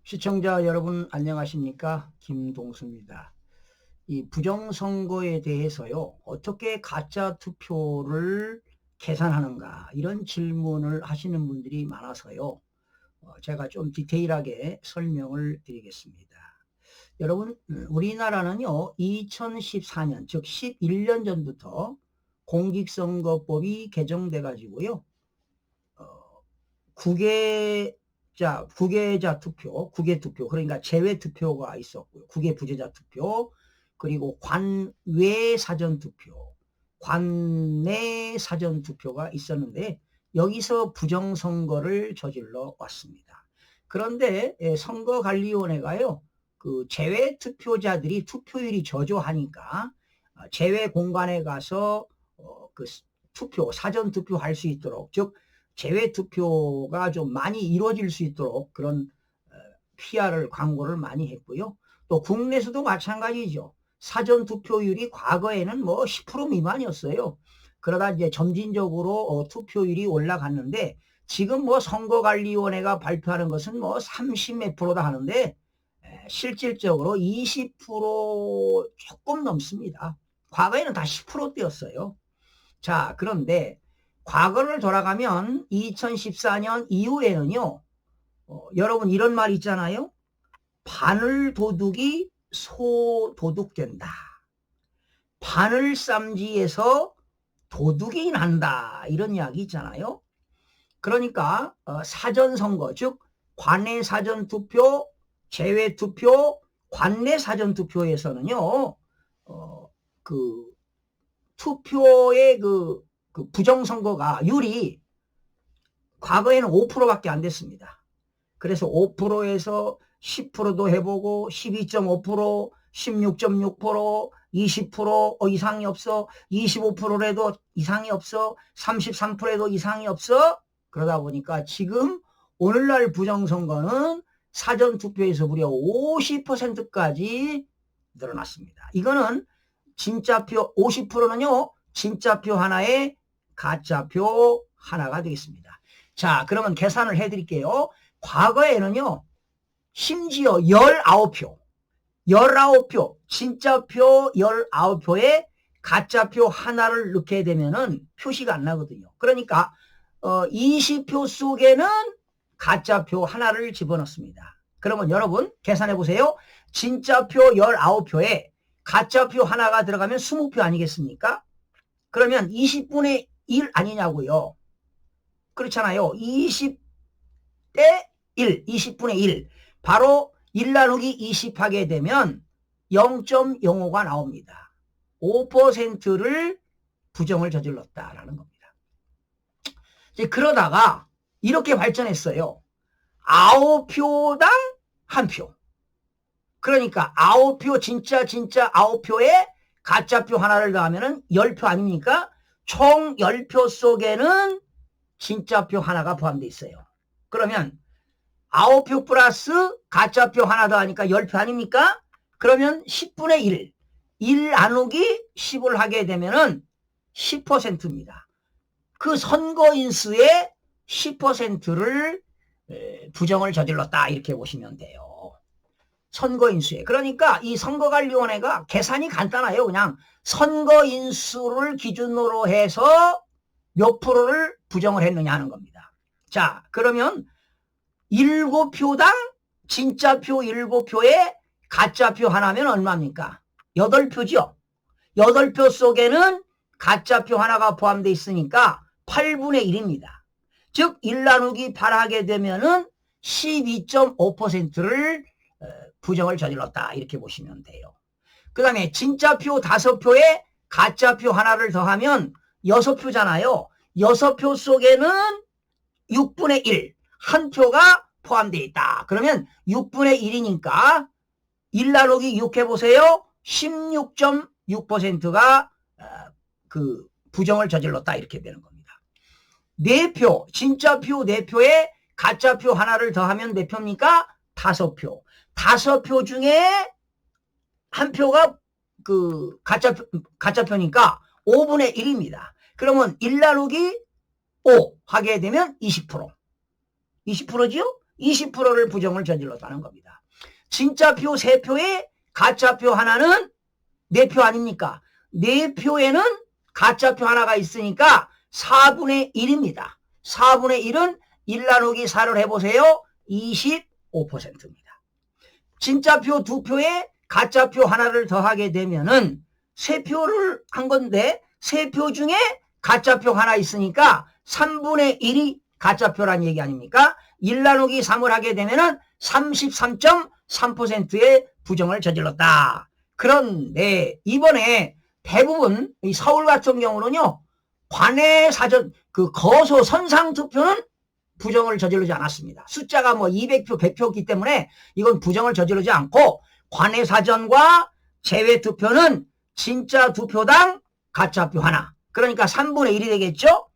시청자 여러분 안녕하십니까? 김동수입니다. 이 부정선거에 대해서요, 어떻게 가짜 투표를 계산하는가 이런 질문을 하시는 분들이 많아서요, 제가 좀 디테일하게 설명을 드리겠습니다. 여러분, 우리나라는요 2014년 즉 11년 전부터 공직선거법이 개정돼 가지고요, 국외자 투표, 국외 투표, 그러니까 제외 투표가 있었고요. 국외 부재자 투표, 그리고 관외 사전 투표, 관내 사전 투표가 있었는데, 여기서 부정선거를 저질러 왔습니다. 그런데 선거관리위원회가요, 그 제외 투표자들이 투표율이 저조하니까 제외 공간에 가서 그 투표, 사전 투표할 수 있도록, 즉 제외 투표가 좀 많이 이루어질 수 있도록 그런 PR을 광고를 많이 했고요. 또 국내에서도 마찬가지죠. 사전 투표율이 과거에는 뭐 10% 미만이었어요. 그러다 이제 점진적으로 투표율이 올라갔는데, 지금 뭐 선거관리위원회가 발표하는 것은 뭐 30 몇 프로다 하는데, 실질적으로 20% 조금 넘습니다. 과거에는 다 10%대였어요. 자, 그런데 과거를 돌아가면 2014년 이후에는요, 여러분 이런 말 있잖아요. 바늘 도둑이 소도둑된다. 바늘 쌈지에서 도둑이 난다. 이런 이야기 있잖아요. 그러니까 사전선거, 즉 관내 사전투표, 제외투표, 관내 사전투표에서는요, 그 투표의 그 부정선거가 율이 과거에는 5%밖에 안 됐습니다. 그래서 5%에서 10%도 해보고 12.5%, 16.6%, 20% 이상이 없어, 25%라도 이상이 없어, 33%에도 이상이 없어. 그러다 보니까 지금 오늘날 부정선거는 사전투표에서 무려 50%까지 늘어났습니다. 이거는 진짜표 50%는요 진짜표 하나에 가짜표 하나가 되겠습니다. 자, 그러면 계산을 해드릴게요. 과거에는요, 심지어 19표, 진짜표 19표에 가짜표 하나를 넣게 되면은 표시가 안 나거든요. 그러니까 20표 속에는 가짜표 하나를 집어넣습니다. 그러면 여러분 계산해 보세요. 진짜표 19표에 가짜표 하나가 들어가면 20표 아니겠습니까? 그러면 20분의 1 아니냐고요. 그렇잖아요. 20대 1, 20분의 1. 바로 1 나누기 20 하게 되면 0.05가 나옵니다. 5%를 부정을 저질렀다라는 겁니다. 이제 그러다가 이렇게 발전했어요. 9표당 1표. 그러니까 9표 진짜 9표에 가짜표 하나를 더하면 10표 아닙니까? 총 10표 속에는 진짜표 하나가 포함되어 있어요. 그러면 9표 플러스 가짜표 하나 더하니까 10표 아닙니까? 그러면 10분의 1. 1 나누기 10을 하게 되면 10%입니다. 그 선거인수의 10%를 부정을 저질렀다 이렇게 보시면 돼요. 선거인수에. 그러니까 이 선거관리위원회가 계산이 간단해요. 그냥 선거인수를 기준으로 해서 몇 프로를 부정을 했느냐 하는 겁니다. 자, 그러면 7표당 진짜표 7표에 가짜표 하나면 얼마입니까? 8표죠. 8표 속에는 가짜표 하나가 포함되어 있으니까 8분의 1입니다. 즉 1 나누기 8 하게 되면은 12.5%를 부정을 저질렀다 이렇게 보시면 돼요. 그 다음에 진짜표 5표에 가짜표 하나를 더하면 6표잖아요. 6표 속에는 6분의 1, 한 표가 포함되어 있다. 그러면 6분의 1이니까 1 나누기 6 해보세요. 16.6%가 그 부정을 저질렀다 이렇게 되는 겁니다. 4표, 진짜표 4표에 가짜표 하나를 더하면 몇 표입니까? 5표. 5표 중에 한 표가 그 가짜표니까 5분의 1입니다. 그러면 1 나누기 5 하게 되면 20%. 20%지요? 20%를 부정을 저질렀다는 겁니다. 진짜표 3표에 가짜표 하나는 4표 아닙니까? 4표에는 가짜표 하나가 있으니까 4분의 1입니다. 4분의 1은 1 나누기 4를 해보세요. 25%입니다. 진짜표 2표에 가짜표 하나를 더하게 되면은 3표를 한 건데 3표 중에 가짜표 하나 있으니까 3분의 1이 가짜표란 얘기 아닙니까? 1 나누기 3을 하게 되면은 33.3%의 부정을 저질렀다. 그런데 이번에 대부분 이 서울 같은 경우는요, 관내 사전 그 거소 선상 투표는 부정을 저지르지 않았습니다. 숫자가 뭐 200표, 100표이기 때문에 이건 부정을 저지르지 않고 관내 사전과 제외 투표는 진짜 2표당 가짜표 하나. 그러니까 3분의 1이 되겠죠?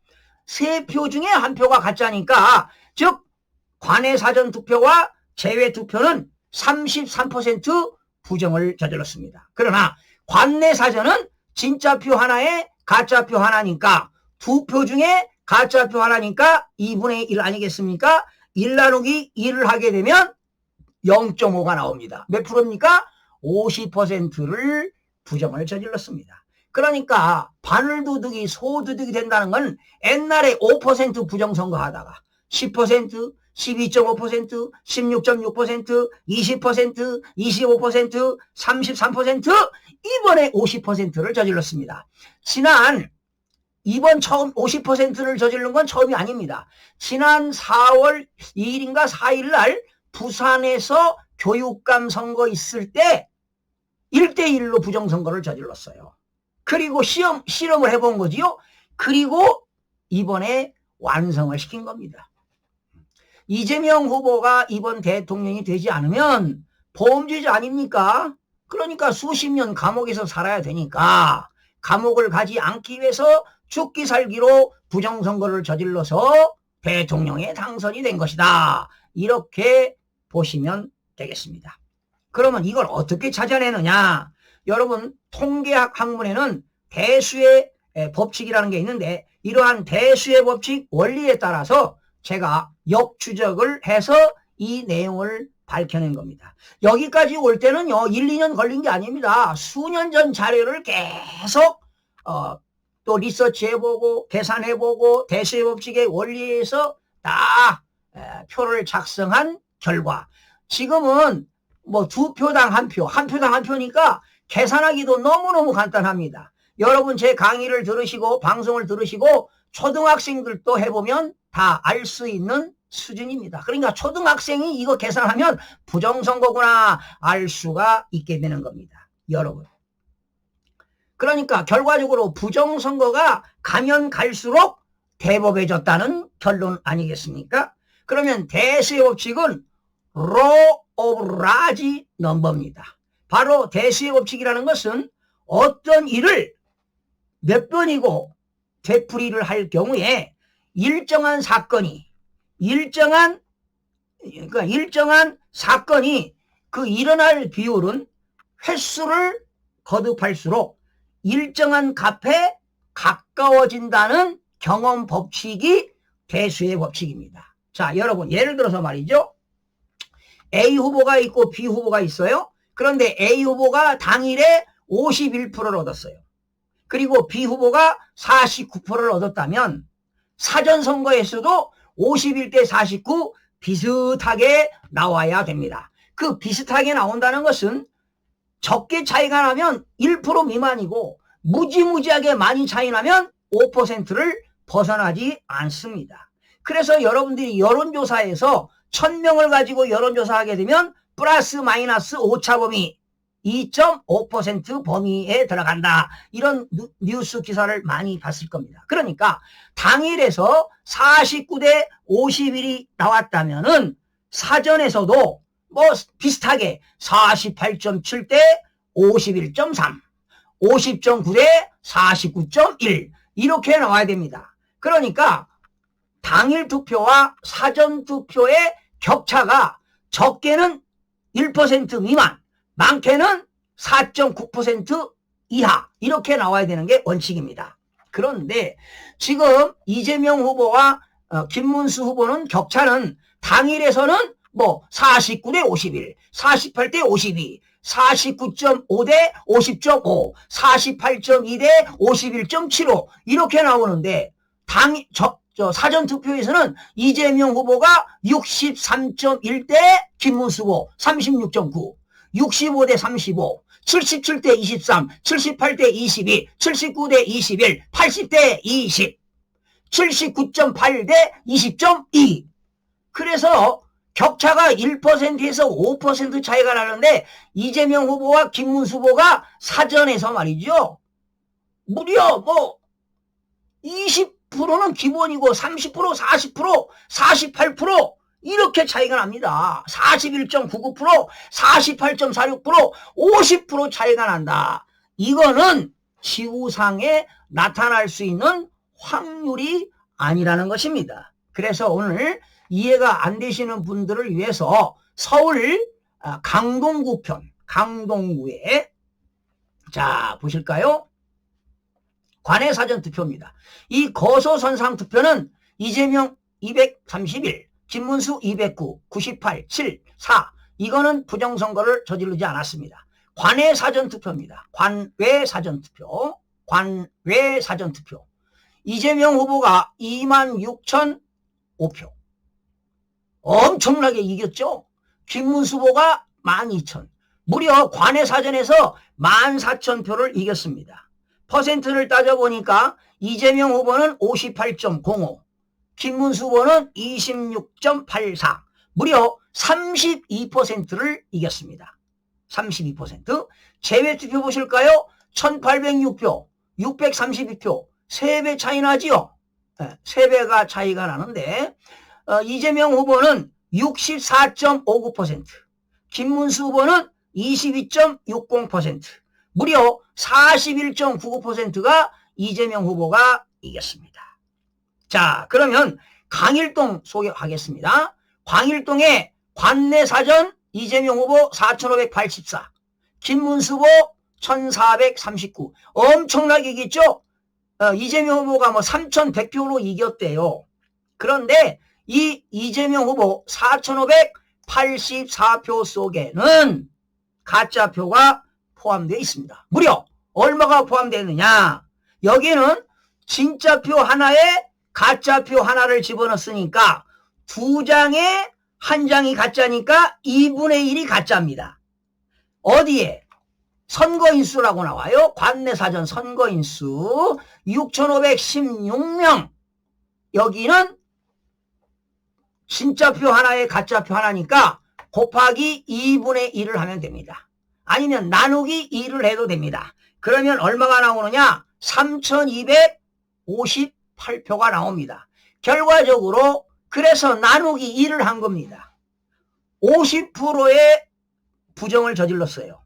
3표 중에 1표가 가짜니까 즉 관내 사전 투표와 제외 투표는 33% 부정을 저질렀습니다. 그러나 관내 사전은 진짜표 하나에 가짜표 하나니까 2표 중에 가짜표 하나니까 2분의 1 아니겠습니까? 1 나누기 1을 하게 되면 0.5가 나옵니다. 몇 프로입니까? 50%를 부정을 저질렀습니다. 그러니까 바늘도둑이 소도둑이 된다는 건 옛날에 5% 부정선거하다가 10%, 12.5%, 16.6%, 20%, 25%, 33%, 이번에 50%를 저질렀습니다. 이번 처음 50%를 저지른 건 처음이 아닙니다. 지난 4월 2일인가 4일 날 부산에서 교육감 선거 있을 때 1대1로 부정선거를 저질렀어요. 그리고 실험을 해본 거지요. 그리고 이번에 완성을 시킨 겁니다. 이재명 후보가 이번 대통령이 되지 않으면 범죄자 아닙니까? 그러니까 수십 년 감옥에서 살아야 되니까 감옥을 가지 않기 위해서 죽기 살기로 부정선거를 저질러서 대통령에 당선이 된 것이다. 이렇게 보시면 되겠습니다. 그러면 이걸 어떻게 찾아내느냐? 여러분 통계학 학문에는 대수의 법칙이라는 게 있는데 이러한 대수의 법칙 원리에 따라서 제가 역추적을 해서 이 내용을 밝혀낸 겁니다. 여기까지 올 때는요 1, 2년 걸린 게 아닙니다. 수년 전 자료를 계속 또 리서치해보고 계산해보고 대수의 법칙의 원리에서 다 표를 작성한 결과 지금은 뭐 2표당 1표, 1표당 1표니까 계산하기도 너무너무 간단합니다. 여러분 제 강의를 들으시고 방송을 들으시고 초등학생들도 해보면 다 알 수 있는 수준입니다. 그러니까 초등학생이 이거 계산하면 부정선거구나 알 수가 있게 되는 겁니다. 여러분. 그러니까 결과적으로 부정선거가 가면 갈수록 대법해졌다는 결론 아니겠습니까? 그러면 대수의 법칙은 law of large number입니다. 바로 대수의 법칙이라는 것은 어떤 일을 몇 번이고 되풀이를 할 경우에 일정한 사건이 그 일어날 비율은 횟수를 거듭할수록 일정한 값에 가까워진다는 경험 법칙이 대수의 법칙입니다. 자, 여러분 예를 들어서 말이죠. A 후보가 있고 B 후보가 있어요. 그런데 A 후보가 당일에 51%를 얻었어요. 그리고 B 후보가 49%를 얻었다면 사전선거에서도 51대 49 비슷하게 나와야 됩니다. 그 비슷하게 나온다는 것은 적게 차이가 나면 1% 미만이고 무지무지하게 많이 차이 나면 5%를 벗어나지 않습니다. 그래서 여러분들이 여론조사에서 1000명을 가지고 여론조사하게 되면 플러스 마이너스 오차범위 2.5% 범위에 들어간다. 이런 뉴스 기사를 많이 봤을 겁니다. 그러니까 당일에서 49대 51이 나왔다면은 사전에서도 뭐 비슷하게 48.7대 51.3, 50.9대 49.1 이렇게 나와야 됩니다. 그러니까 당일 투표와 사전 투표의 격차가 적게는 1% 미만, 많게는 4.9% 이하 이렇게 나와야 되는 게 원칙입니다. 그런데 지금 이재명 후보와 김문수 후보는 격차는 당일에서는 뭐 49대 51, 48대 52, 49.5 대 50.5, 48.2 대 51.75 이렇게 나오는데 사전 투표에서는 이재명 후보가 63.1 대 김문수 후보 36.9, 65 대 35, 77 대 23, 78 대 22, 79 대 21, 80 대 20, 79.8 대 20.2. 그래서 격차가 1%에서 5% 차이가 나는데 이재명 후보와 김문수 후보가 사전에서 말이죠. 무려 뭐 20%는 기본이고 30%, 40%, 48% 이렇게 차이가 납니다. 41.99%, 48.46%, 50% 차이가 난다. 이거는 지구상에 나타날 수 있는 확률이 아니라는 것입니다. 그래서 오늘 이해가 안 되시는 분들을 위해서 서울 강동구 편, 강동구에 자 보실까요? 관내 사전투표입니다. 이 거소선상 투표는 이재명 231, 김문수 209, 98, 7, 4 이거는 부정선거를 저지르지 않았습니다. 관외 사전투표입니다. 관외 사전투표, 관외 사전투표. 이재명 후보가 26,005표. 엄청나게 이겼죠. 김문수 후보가 12,000. 무려 관외 사전에서 14,000표를 이겼습니다. 퍼센트를 따져보니까 이재명 후보는 58.05, 김문수 후보는 26.84, 무려 32%를 이겼습니다. 32%. 제외투표 보실까요? 1,806표, 632표, 3배 차이 나지요? 네, 3배가 차이가 나는데 이재명 후보는 64.59%, 김문수 후보는 22.60%, 무려 41.99%가 이재명 후보가 이겼습니다. 자, 그러면 광일동 소개하겠습니다. 광일동의 관내 사전 이재명 후보 4,584, 김문수 후보 1,439. 엄청나게 이겼죠? 이재명 후보가 뭐 3,100표로 이겼대요. 그런데 이 이재명 후보 4,584표 속에는 가짜표가 포함되어 있습니다. 무려 얼마가 포함되어 있느냐? 여기는 진짜표 하나에 가짜표 하나를 집어넣었으니까 2장에 1장이 가짜니까 2분의 1이 가짜입니다. 어디에? 선거인수라고 나와요. 관내사전 선거인수 6,516명. 여기는 진짜표 하나에 가짜표 하나니까 곱하기 2분의 1을 하면 됩니다. 아니면 나누기 2를 해도 됩니다. 그러면 얼마가 나오느냐? 3,258표가 나옵니다. 결과적으로 그래서 나누기 2를 한 겁니다. 50%의 부정을 저질렀어요.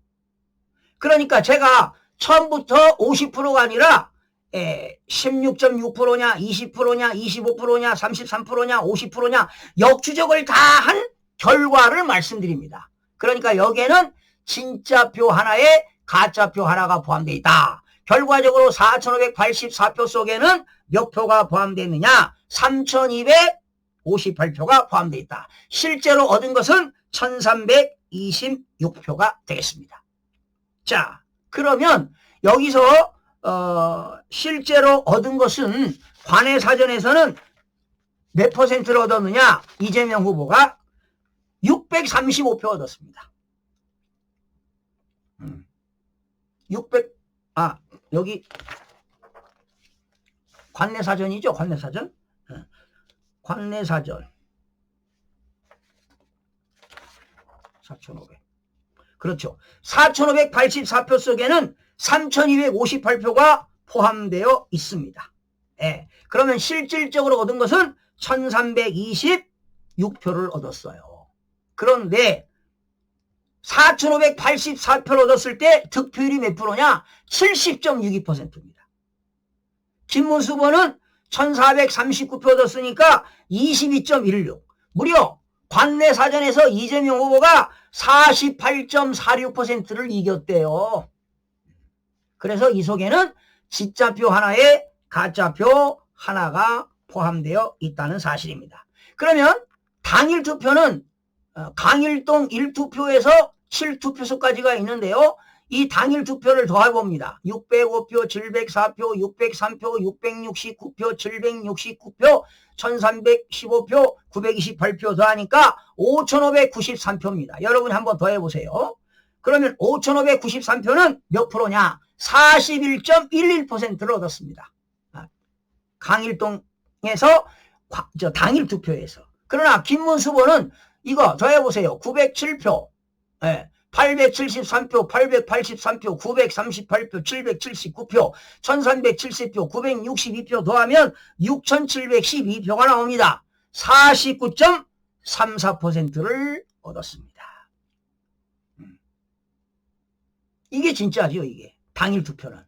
그러니까 제가 처음부터 50%가 아니라 16.6%냐 20%냐 25%냐 33%냐 50%냐 역추적을 다 한 결과를 말씀드립니다. 그러니까 여기에는 진짜표 하나에 가짜표 하나가 포함되어 있다. 결과적으로 4,584표 속에는 몇 표가 포함되어 있느냐? 3,258표가 포함되어 있다. 실제로 얻은 것은 1,326표가 되겠습니다. 자, 그러면 여기서 실제로 얻은 것은 관외 사전에서는 몇 퍼센트를 얻었느냐? 이재명 후보가 635표 얻었습니다. 여기 관내 사전이죠? 관내 사전. 관내 사전 4,500. 그렇죠. 4,584표 속에는 3,258표가 포함되어 있습니다. 예. 그러면 실질적으로 얻은 것은 1,326표를 얻었어요. 그런데 4,584표를 얻었을 때 득표율이 몇 프로냐? 70.62%입니다. 김문수 후보는 1,439표 얻었으니까 22.16. 무려 관내 사전에서 이재명 후보가 48.46%를 이겼대요. 그래서 이 속에는 진짜표 하나에 가짜표 하나가 포함되어 있다는 사실입니다. 그러면 당일 투표는 강일동 1투표에서 7투표소까지가 있는데요. 이 당일 투표를 더해봅니다. 605표, 704표, 603표, 669표, 769표, 1315표, 928표 더하니까 5593표입니다. 여러분이 한번 더해보세요. 그러면 5593표는 몇 프로냐? 41.11%를 얻었습니다. 강일동에서 당일 투표에서. 그러나 김문수 후보는 이거 더해보세요. 907표, 873표, 883표, 938표, 779표, 1370표, 962표 더하면 6712표가 나옵니다. 49.34%를 얻었습니다. 이게 진짜죠, 이게. 당일 투표는.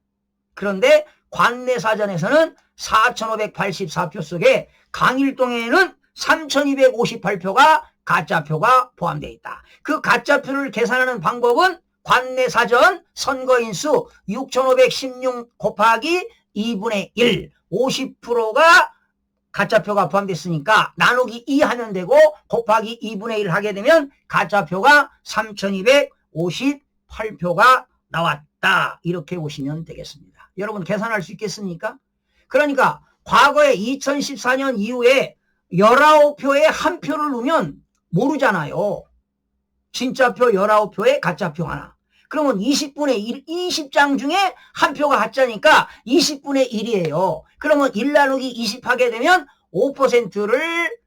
그런데 관내 사전에서는 4584표 속에 강일동에는 3258표가 가짜표가 포함되어 있다. 그 가짜표를 계산하는 방법은 관내 사전 선거인수 6516 곱하기 2분의 1, 50%가 가짜표가 포함됐으니까 나누기 2 하면 되고 곱하기 2분의 1 하게 되면 가짜표가 3258표가 나왔다. 이렇게 보시면 되겠습니다. 여러분 계산할 수 있겠습니까? 그러니까 과거에 2014년 이후에 19표에 한 표를 넣으면 모르잖아요. 진짜표 19표에 가짜표 하나. 그러면 20분의 1, 20장 중에 한 표가 가짜니까 20분의 1이에요. 그러면 1 나누기 20 하게 되면 5%를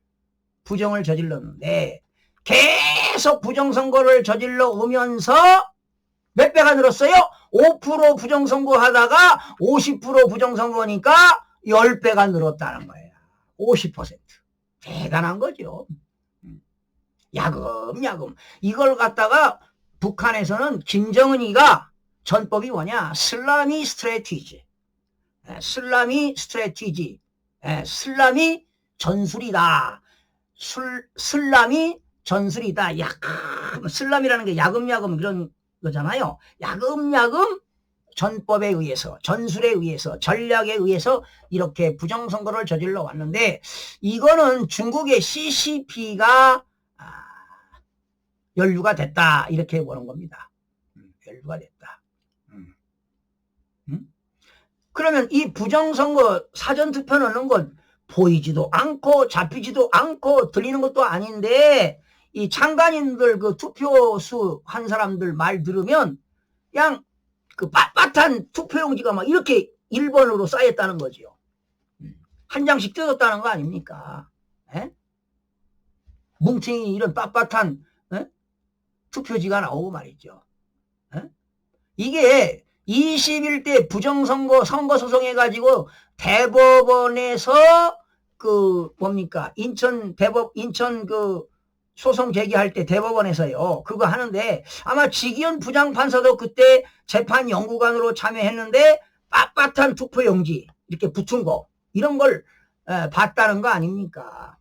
부정을 저질렀는데 계속 부정선거를 저질러 오면서 몇 배가 늘었어요? 5% 부정선거 하다가 50% 부정선거니까 10배가 늘었다는 거예요. 50%. 대단한 거죠. 야금야금. 이걸 갖다가 북한에서는 김정은이가 전법이 뭐냐? 슬라미 스트래티지. 슬라미 스트래티지. 슬라미 전술이다. 슬라미 전술이다. 슬람이라는 게 야금야금 그런 거잖아요. 야금야금 전법에 의해서, 전술에 의해서, 전략에 의해서 이렇게 부정선거를 저질러 왔는데 이거는 중국의 CCP가 연루가 됐다 이렇게 보는 겁니다. 연루가 됐다. 그러면 이 부정선거 사전투표 넣는 건 보이지도 않고 잡히지도 않고 들리는 것도 아닌데 이 창간인들 그 투표수 한 사람들 말 들으면 그냥 그 빳빳한 투표용지가 막 이렇게 1번으로 쌓였다는 거죠. 한 장씩 뜯었다는 거 아닙니까? 에? 뭉탱이 이런 빳빳한 투표지가 나오고 말이죠. 에? 이게 21대 부정선거 선거소송해가지고 대법원에서 그 뭡니까 인천 그 소송 제기할 때 대법원에서요 그거 하는데 아마 지기현 부장판사도 그때 재판 연구관으로 참여했는데 빳빳한 투표용지 이렇게 붙은 거 이런 걸 봤다는 거 아닙니까?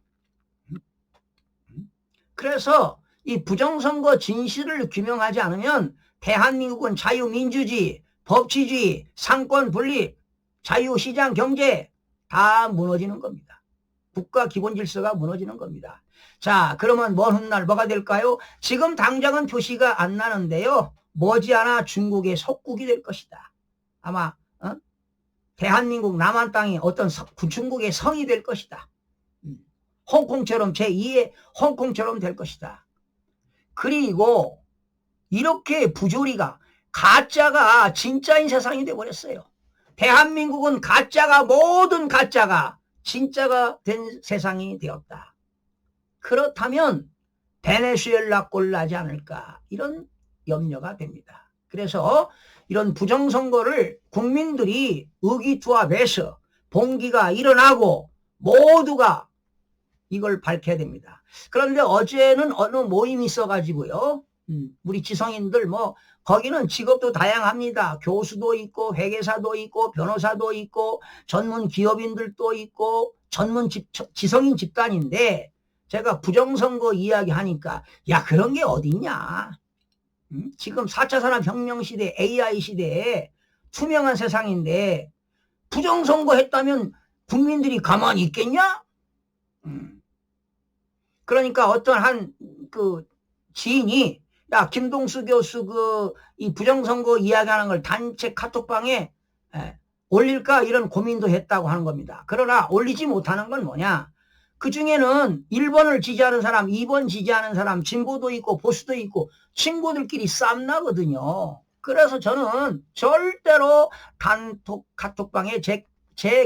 그래서 이 부정선거 진실을 규명하지 않으면 대한민국은 자유민주주의, 법치주의, 상권 분립, 자유시장 경제 다 무너지는 겁니다. 국가 기본 질서가 무너지는 겁니다. 자, 그러면 먼 훗날 뭐가 될까요? 지금 당장은 표시가 안 나는데요. 머지않아 중국의 속국이 될 것이다. 아마 대한민국 남한 땅이 어떤 중국의 성이 될 것이다. 홍콩처럼 제2의 홍콩처럼 될 것이다. 그리고 이렇게 부조리가 가짜가 진짜인 세상이 되어버렸어요. 대한민국은 가짜가 모든 가짜가 진짜가 된 세상이 되었다. 그렇다면 베네수엘라 꼴 나지 않을까 이런 염려가 됩니다. 그래서 이런 부정선거를 국민들이 의기투합해서 봉기가 일어나고 모두가 이걸 밝혀야 됩니다. 그런데 어제는 어느 모임이 있어가지고요. 우리 지성인들 뭐 거기는 직업도 다양합니다. 교수도 있고 회계사도 있고 변호사도 있고 전문 기업인들도 있고 전문 지성인 집단인데 제가 부정선거 이야기하니까 야 그런 게 어딨냐. 지금 4차 산업혁명 시대 AI 시대에 투명한 세상인데 부정선거 했다면 국민들이 가만히 있겠냐? 그러니까 어떤 한 그 지인이 야 김동수 교수 그 이 부정선거 이야기하는 걸 단체 카톡방에 올릴까 이런 고민도 했다고 하는 겁니다. 그러나 올리지 못하는 건 뭐냐? 그 중에는 1번을 지지하는 사람, 2번 지지하는 사람, 진보도 있고 보수도 있고 친구들끼리 싸움 나거든요. 그래서 저는 절대로 단톡 카톡방에 제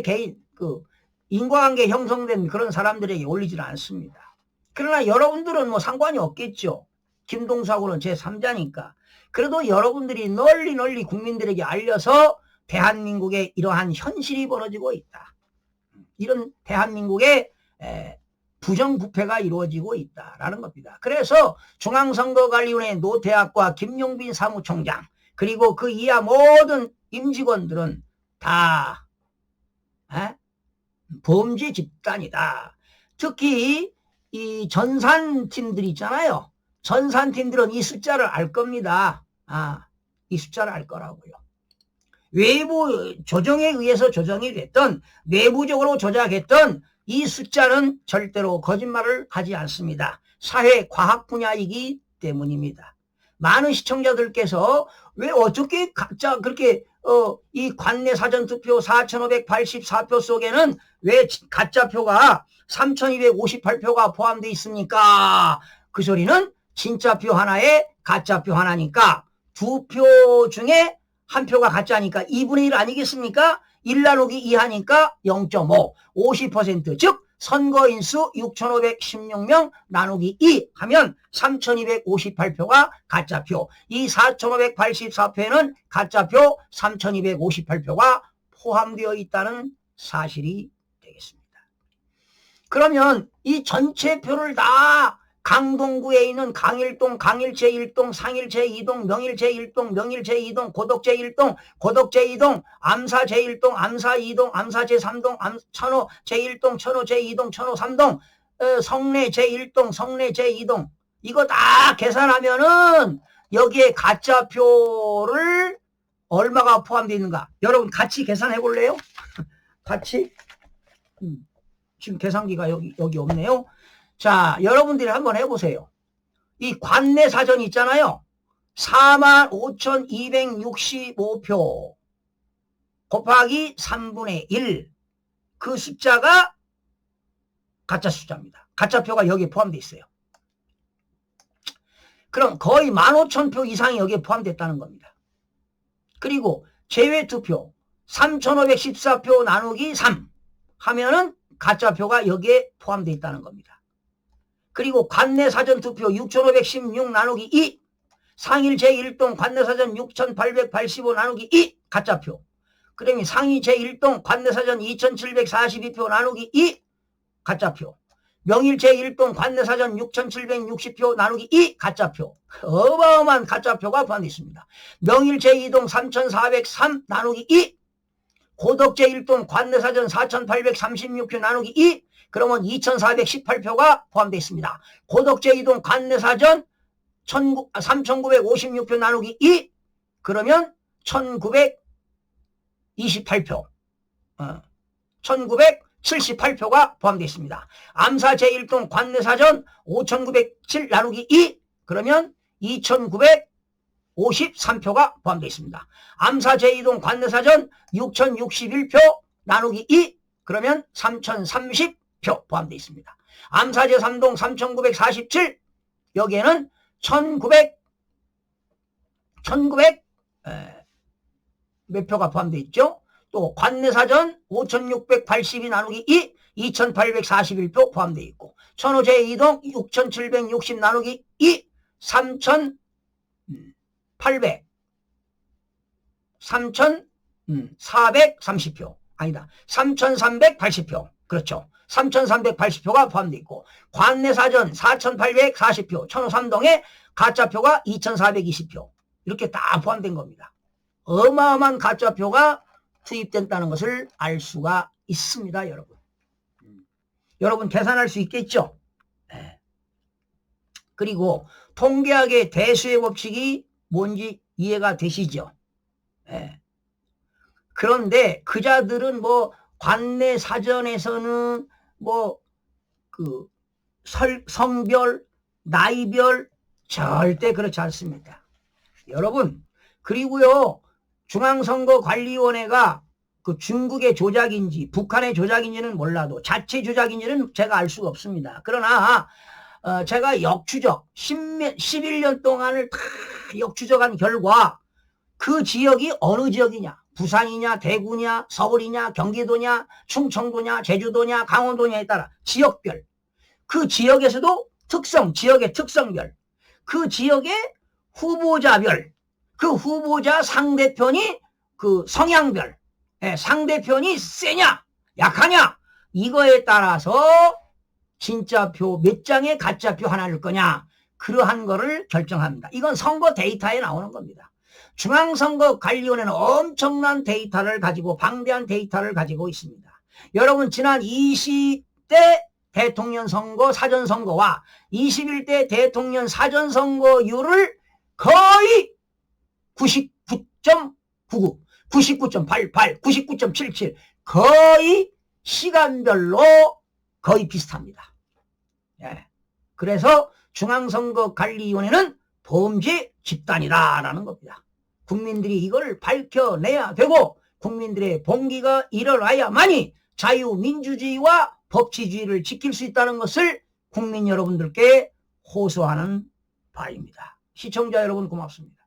개인 그 인과관계 형성된 그런 사람들에게 올리지는 않습니다. 그러나 여러분들은 뭐 상관이 없겠죠. 김동수하고는 제3자니까. 그래도 여러분들이 널리 국민들에게 알려서 대한민국에 이러한 현실이 벌어지고 있다. 이런 대한민국의 부정부패가 이루어지고 있다라는 겁니다. 그래서 중앙선거관리위원회 노태학과 김용빈 사무총장 그리고 그 이하 모든 임직원들은 다 범죄 집단이다. 특히 이 전산팀들 있잖아요. 전산팀들은 이 숫자를 알 겁니다. 이 숫자를 알 거라고요. 외부 조정에 의해서 조정이 됐던 내부적으로 조작했던 이 숫자는 절대로 거짓말을 하지 않습니다. 사회 과학 분야이기 때문입니다. 많은 시청자들께서 왜 어떻게 각자 그렇게 이 관내 사전투표 4,584표 속에는 왜 가짜표가 3,258표가 포함되어 있습니까? 그 소리는 진짜표 하나에 가짜표 하나니까 두 표 중에 한 표가 가짜니까 2분의 1 아니겠습니까? 1 나누기 2 하니까 0.5, 50%, 즉 선거인수 6,516명 나누기 2 하면 3,258표가 가짜표. 이 4,584표에는 가짜표 3,258표가 포함되어 있다는 사실이 되겠습니다. 그러면 이 전체 표를 다 강동구에 있는 강일동, 강일제 1동, 상일제 2동, 명일제 1동, 명일제 2동, 고덕제 1동, 고덕제 2동, 암사제 1동, 암사 2동, 암사제 3동, 천호제 1동, 천호제 2동, 천호 3동, 성내제 1동, 성내제 2동 이거 다 계산하면은 여기에 가짜표를 얼마가 포함되어 있는가? 여러분 같이 계산해 볼래요? 같이? 지금 계산기가 여기 없네요. 자, 여러분들이 한번 해보세요. 이 관내 사전 있잖아요. 45,265표 곱하기 3분의 1. 그 숫자가 가짜 숫자입니다. 가짜표가 여기에 포함되어 있어요. 그럼 거의 15,000표 이상이 여기에 포함됐다는 겁니다. 그리고 제외투표 3,514표 나누기 3 하면은 가짜표가 여기에 포함되어 있다는 겁니다. 그리고 관내 사전투표 6,516 나누기 2 상일 제1동 관내 사전 6,885 나누기 2 가짜표. 그러면 상위 제1동 관내 사전 2,742표 나누기 2 가짜표. 명일 제1동 관내 사전 6,760표 나누기 2 가짜표. 어마어마한 가짜표가 포함되어 있습니다. 명일 제2동 3,403 나누기 2 고덕 제1동 관내 사전 4,836표 나누기 2 그러면 2,418표가 포함되어 있습니다. 고덕 제2동 관내 사전 3,956표 나누기 2 그러면 1,928표 1,978표가 포함되어 있습니다. 암사 제1동 관내 사전 5,907 나누기 2 그러면 2,953표가 포함되어 있습니다. 암사 제2동 관내 사전 6,061표 나누기 2 그러면 3,030표 포함되어 있습니다. 암사 제3동 3,947 여기에는 1,900 몇 표가 포함되어 있죠. 또 관내 사전 5,682 나누기 2 2,841표 포함되어 있고 천호 제2동 6,760 나누기 2 3,430표 아니다 3,380표 그렇죠. 3,380표가 포함되어 있고 관내 사전 4,840표 천호 3동에 가짜표가 2,420표 이렇게 다 포함된 겁니다. 어마어마한 가짜표가 투입된다는 것을 알 수가 있습니다. 여러분. 여러분 계산할 수 있겠죠? 네. 그리고 통계학의 대수의 법칙이 뭔지 이해가 되시죠? 네. 그런데 그자들은 뭐 관내 사전에서는 뭐 성별, 나이별 절대 그렇지 않습니다. 여러분, 그리고요, 중앙선거관리위원회가 그 중국의 조작인지 북한의 조작인지는 몰라도 자체 조작인지는 제가 알 수가 없습니다. 그러나 제가 역추적 11년 동안을 다 역추적한 결과 그 지역이 어느 지역이냐, 부산이냐, 대구냐, 서울이냐, 경기도냐, 충청도냐, 제주도냐, 강원도냐에 따라 지역별, 그 지역에서도 지역의 특성별, 그 지역의 후보자별, 그 후보자 상대편이 그 성향별, 상대편이 세냐 약하냐 이거에 따라서 진짜표 몇 장에 가짜표 하나일 거냐, 그러한 거를 결정합니다. 이건 선거 데이터에 나오는 겁니다. 중앙선거관리위원회는 엄청난 데이터를 가지고, 방대한 데이터를 가지고 있습니다. 여러분, 지난 20대 대통령 선거 사전선거와 21대 대통령 사전선거율을 거의 99.99, 99.88, 99.77 거의 시간별로 거의 비슷합니다. 예. 그래서 중앙선거관리위원회는 범죄 집단이다라는 겁니다. 국민들이 이걸 밝혀내야 되고 국민들의 봉기가 일어나야만이 자유민주주의와 법치주의를 지킬 수 있다는 것을 국민 여러분들께 호소하는 바입니다. 시청자 여러분 고맙습니다.